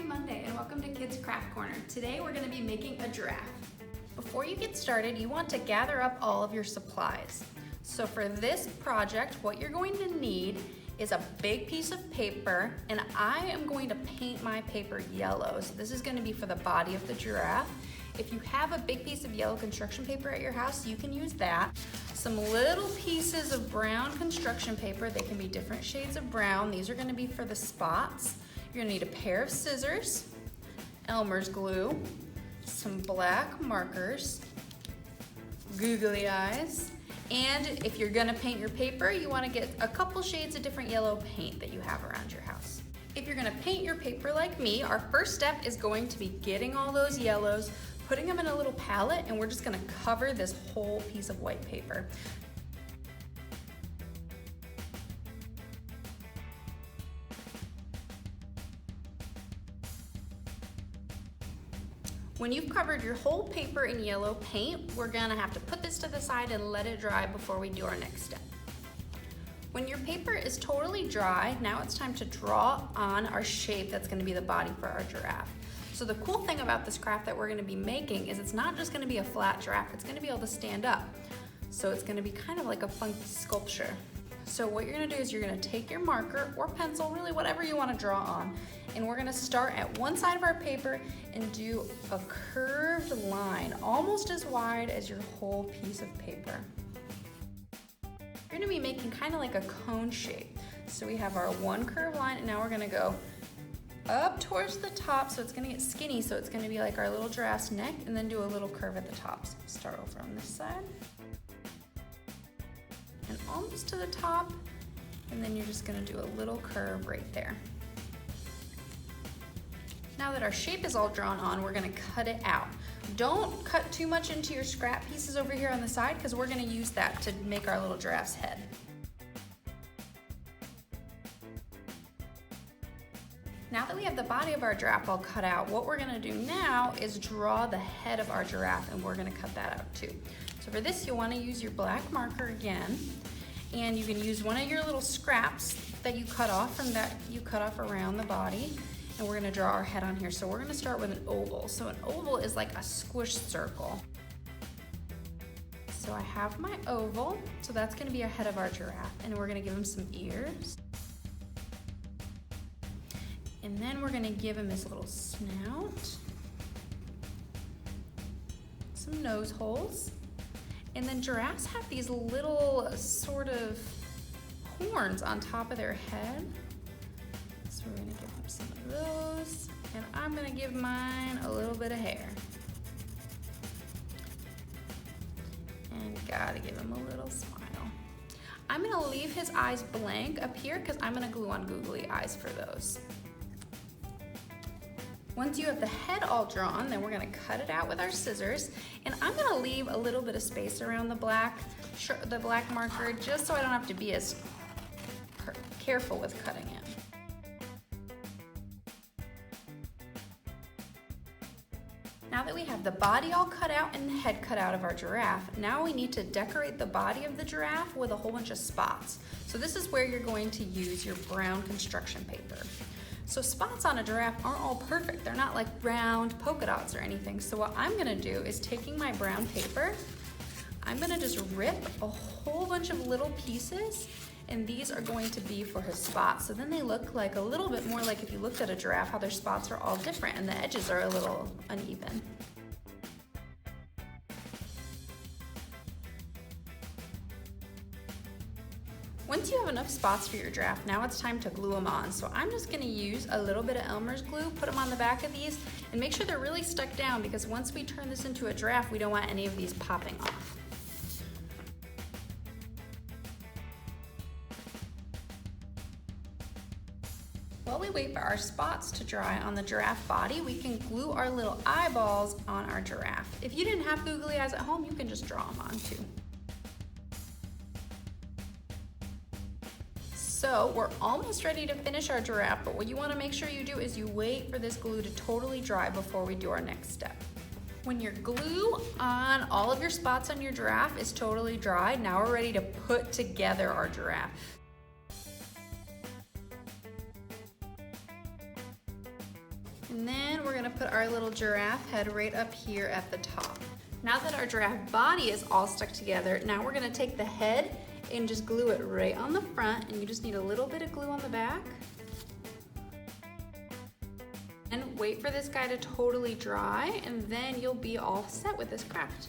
Monday and welcome to Kids Craft Corner. Today we're going to be making a giraffe. Before you get started, you want to gather up all of your supplies. So for this project, what you're going to need is a big piece of paper, and I am going to paint my paper yellow. So this is going to be for the body of the giraffe. If you have a big piece of yellow construction paper at your house, you can use that. Some little pieces of brown construction paper. They can be different shades of brown. These are going to be for the spots. You're going to need a pair of scissors, Elmer's glue, some black markers, googly eyes, and if you're going to paint your paper, you want to get a couple shades of different yellow paint that you have around your house. If you're going to paint your paper like me, our first step is going to be getting all those yellows, putting them in a little palette, and we're just going to cover this whole piece of white paper. When you've covered your whole paper in yellow paint, we're gonna have to put this to the side and let it dry before we do our next step. When your paper is totally dry, now it's time to draw on our shape that's gonna be the body for our giraffe. So the cool thing about this craft that we're gonna be making is it's not just gonna be a flat giraffe, it's gonna be able to stand up. So it's gonna be kind of like a funky sculpture. So what you're gonna do is you're gonna take your marker or pencil, really whatever you wanna draw on, and we're gonna start at one side of our paper and do a curved line, almost as wide as your whole piece of paper. You're gonna be making kind of like a cone shape. So we have our one curved line, and now we're gonna go up towards the top, so it's gonna get skinny, so it's gonna be like our little giraffe's neck, and then do a little curve at the top. So start over on this side, and almost to the top, and then you're just gonna do a little curve right there. Now that our shape is all drawn on, we're gonna cut it out. Don't cut too much into your scrap pieces over here on the side, because we're gonna use that to make our little giraffe's head. Now that we have the body of our giraffe all cut out, what we're gonna do now is draw the head of our giraffe, and we're gonna cut that out too. So for this, you'll wanna use your black marker again, and you can use one of your little scraps that you cut off around the body, and we're gonna draw our head on here. So we're gonna start with an oval. So an oval is like a squished circle. So I have my oval, so that's gonna be a head of our giraffe, and we're gonna give him some ears. And then we're gonna give him his little snout, some nose holes, and then giraffes have these little sort of horns on top of their head. So we're gonna give him some of those, and I'm gonna give mine a little bit of hair. And gotta give him a little smile. I'm gonna leave his eyes blank up here because I'm gonna glue on googly eyes for those. Once you have the head all drawn, then we're gonna cut it out with our scissors, and I'm gonna leave a little bit of space around the black marker just so I don't have to be as careful with cutting it. Now that we have the body all cut out and the head cut out of our giraffe, now we need to decorate the body of the giraffe with a whole bunch of spots. So this is where you're going to use your brown construction paper. So spots on a giraffe aren't all perfect. They're not like round polka dots or anything. So what I'm gonna do is taking my brown paper, I'm gonna just rip a whole bunch of little pieces, and these are going to be for his spots. So then they look like a little bit more like if you looked at a giraffe, how their spots are all different and the edges are a little uneven. Once you have enough spots for your giraffe, now it's time to glue them on. So I'm just gonna use a little bit of Elmer's glue, put them on the back of these, and make sure they're really stuck down, because once we turn this into a giraffe, we don't want any of these popping off. While we wait for our spots to dry on the giraffe body, we can glue our little eyeballs on our giraffe. If you didn't have googly eyes at home, you can just draw them on too. So we're almost ready to finish our giraffe, but what you wanna make sure you do is you wait for this glue to totally dry before we do our next step. When your glue on all of your spots on your giraffe is totally dry, now we're ready to put together our giraffe. And then we're gonna put our little giraffe head right up here at the top. Now that our giraffe body is all stuck together, now we're gonna take the head and just glue it right on the front, and you just need a little bit of glue on the back. And wait for this guy to totally dry, and then you'll be all set with this craft.